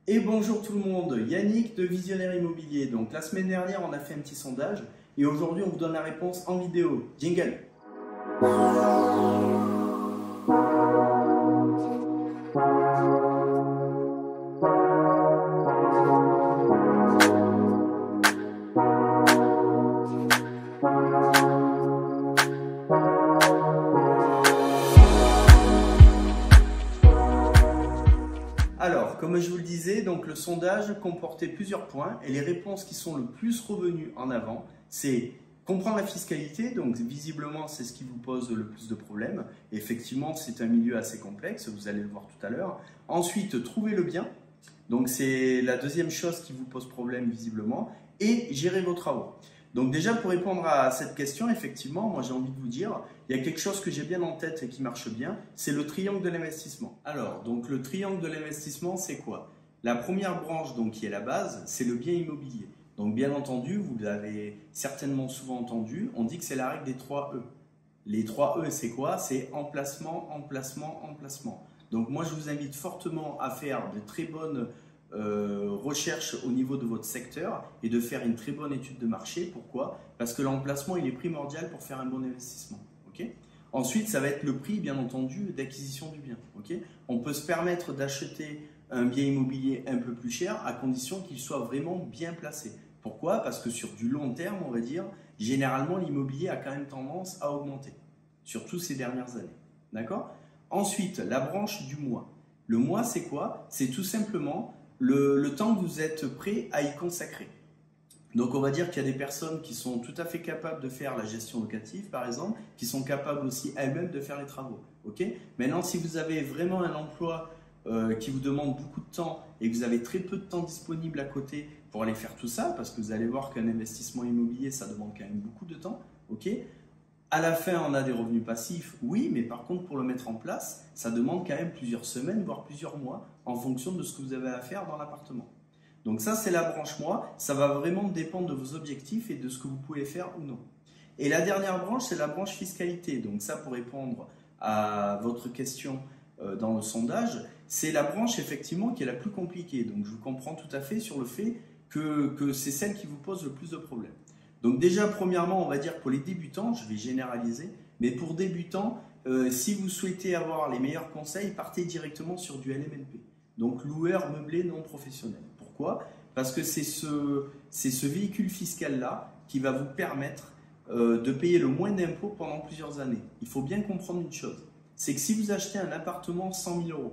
Et bonjour tout le monde, Yannick de Visionnaire Immobilier. Donc la semaine dernière on a fait un petit sondage et aujourd'hui on vous donne la réponse en vidéo. Jingle. Alors, comme je vous le disais, donc le sondage comportait plusieurs points et les réponses qui sont le plus revenues en avant, c'est comprendre la fiscalité, donc visiblement c'est ce qui vous pose le plus de problèmes. Et effectivement, c'est un milieu assez complexe, vous allez le voir tout à l'heure. Ensuite, trouver le bien, donc c'est la deuxième chose qui vous pose problème visiblement, et gérer vos travaux. Donc déjà pour répondre à cette question, effectivement, moi j'ai envie de vous dire, il y a quelque chose que j'ai bien en tête et qui marche bien, c'est le triangle de l'investissement. Alors, donc le triangle de l'investissement, c'est quoi? La première branche, donc qui est la base, c'est le bien immobilier. Donc bien entendu, vous l'avez certainement souvent entendu, on dit que c'est la règle des 3 E. Les 3 E, c'est quoi? C'est emplacement, emplacement, emplacement. Donc moi je vous invite fortement à faire de très bonnes recherche au niveau de votre secteur et de faire une très bonne étude de marché. Pourquoi? Parce que l'emplacement il est primordial pour faire un bon investissement. Okay. Ensuite, ça va être le prix, bien entendu, d'acquisition du bien. Okay. On peut se permettre d'acheter un bien immobilier un peu plus cher à condition qu'il soit vraiment bien placé. Pourquoi? Parce que sur du long terme, on va dire, généralement l'immobilier a quand même tendance à augmenter, surtout ces dernières années. D'accord? Ensuite, la branche du mois. Le mois, c'est quoi? C'est tout simplement le temps que vous êtes prêt à y consacrer. Donc on va dire qu'il y a des personnes qui sont tout à fait capables de faire la gestion locative par exemple, qui sont capables aussi elles-mêmes de faire les travaux. Okay. Maintenant si vous avez vraiment un emploi qui vous demande beaucoup de temps et que vous avez très peu de temps disponible à côté pour aller faire tout ça, parce que vous allez voir qu'un investissement immobilier ça demande quand même beaucoup de temps, okay. À la fin, on a des revenus passifs, oui, mais par contre, pour le mettre en place, ça demande quand même plusieurs semaines, voire plusieurs mois, en fonction de ce que vous avez à faire dans l'appartement. Donc ça, c'est la branche mois. Ça va vraiment dépendre de vos objectifs et de ce que vous pouvez faire ou non. Et la dernière branche, c'est la branche fiscalité. Donc ça, pour répondre à votre question dans le sondage, c'est la branche effectivement qui est la plus compliquée. Donc je vous comprends tout à fait sur le fait que c'est celle qui vous pose le plus de problèmes. Donc déjà, premièrement, on va dire pour les débutants, je vais généraliser, mais pour débutants, si vous souhaitez avoir les meilleurs conseils, partez directement sur du LMNP, donc loueur meublé non professionnel. Pourquoi? Parce que c'est ce véhicule fiscal-là qui va vous permettre de payer le moins d'impôts pendant plusieurs années. Il faut bien comprendre une chose, c'est que si vous achetez un appartement 100 000 €,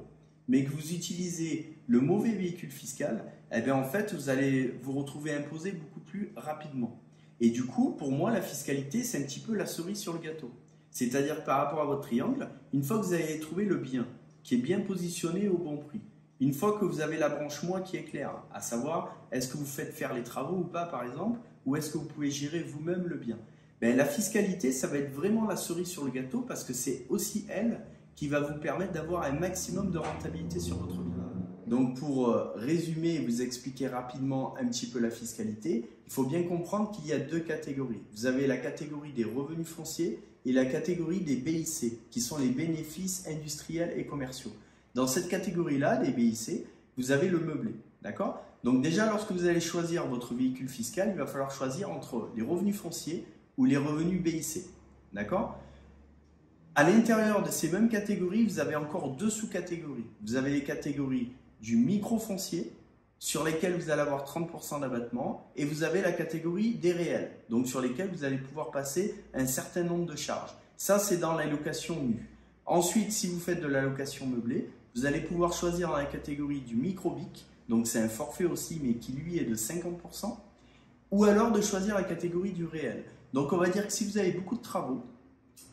mais que vous utilisez le mauvais véhicule fiscal, eh bien en fait, vous allez vous retrouver imposé beaucoup plus rapidement. Et du coup, pour moi, la fiscalité, c'est un petit peu la cerise sur le gâteau. C'est-à-dire que par rapport à votre triangle, une fois que vous avez trouvé le bien, qui est bien positionné au bon prix, une fois que vous avez la branche mois qui est claire, à savoir, est-ce que vous faites faire les travaux ou pas, par exemple, ou est-ce que vous pouvez gérer vous-même le bien? Ben, la fiscalité, ça va être vraiment la cerise sur le gâteau parce que c'est aussi elle qui va vous permettre d'avoir un maximum de rentabilité sur votre bien. Donc pour résumer et vous expliquer rapidement un petit peu la fiscalité, il faut bien comprendre qu'il y a deux catégories. Vous avez la catégorie des revenus fonciers et la catégorie des BIC, qui sont les bénéfices industriels et commerciaux. Dans cette catégorie-là, les BIC, vous avez le meublé. D'accord? Donc déjà, lorsque vous allez choisir votre véhicule fiscal, il va falloir choisir entre les revenus fonciers ou les revenus BIC. D'accord? À l'intérieur de ces mêmes catégories, vous avez encore deux sous-catégories. Vous avez les catégories du micro-foncier, sur lesquels vous allez avoir 30% d'abattement, et vous avez la catégorie des réels, donc sur lesquels vous allez pouvoir passer un certain nombre de charges. Ça, c'est dans la location nue. Ensuite, si vous faites de la location meublée, vous allez pouvoir choisir dans la catégorie du micro-BIC, donc c'est un forfait aussi, mais qui lui est de 50%, ou alors de choisir la catégorie du réel. Donc on va dire que si vous avez beaucoup de travaux,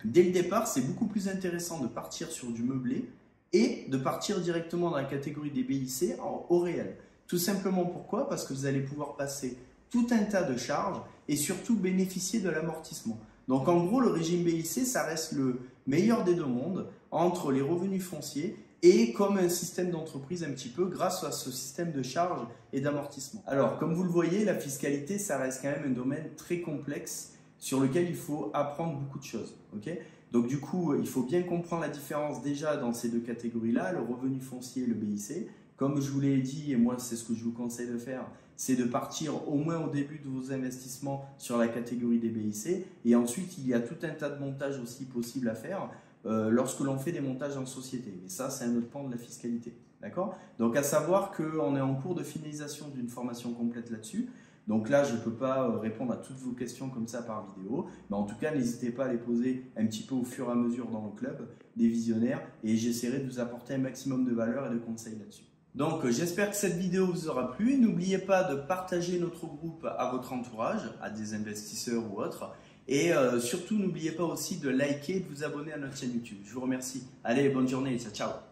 dès le départ, c'est beaucoup plus intéressant de partir sur du meublé et de partir directement dans la catégorie des BIC au réel. Tout simplement pourquoi? Parce que vous allez pouvoir passer tout un tas de charges et surtout bénéficier de l'amortissement. Donc en gros, le régime BIC, ça reste le meilleur des deux mondes entre les revenus fonciers et comme un système d'entreprise un petit peu grâce à ce système de charges et d'amortissement. Alors comme vous le voyez, la fiscalité, ça reste quand même un domaine très complexe sur lequel il faut apprendre beaucoup de choses. Okay. Donc du coup, il faut bien comprendre la différence déjà dans ces deux catégories-là, le revenu foncier et le BIC. comme je vous l'ai dit, et moi c'est ce que je vous conseille de faire, c'est de partir au moins au début de vos investissements sur la catégorie des BIC. Et ensuite, il y a tout un tas de montages aussi possibles à faire lorsque l'on fait des montages en société. Mais ça, c'est un autre pan de la fiscalité. D'accord? Donc, à savoir qu'on est en cours de finalisation d'une formation complète là-dessus. Donc là, je ne peux pas répondre à toutes vos questions comme ça par vidéo. Mais en tout cas, n'hésitez pas à les poser un petit peu au fur et à mesure dans le club des visionnaires. Et j'essaierai de vous apporter un maximum de valeur et de conseils là-dessus. Donc, j'espère que cette vidéo vous aura plu. N'oubliez pas de partager notre groupe à votre entourage, à des investisseurs ou autres. Et surtout, n'oubliez pas aussi de liker et de vous abonner à notre chaîne YouTube. Je vous remercie. Allez, bonne journée. Ciao, ciao.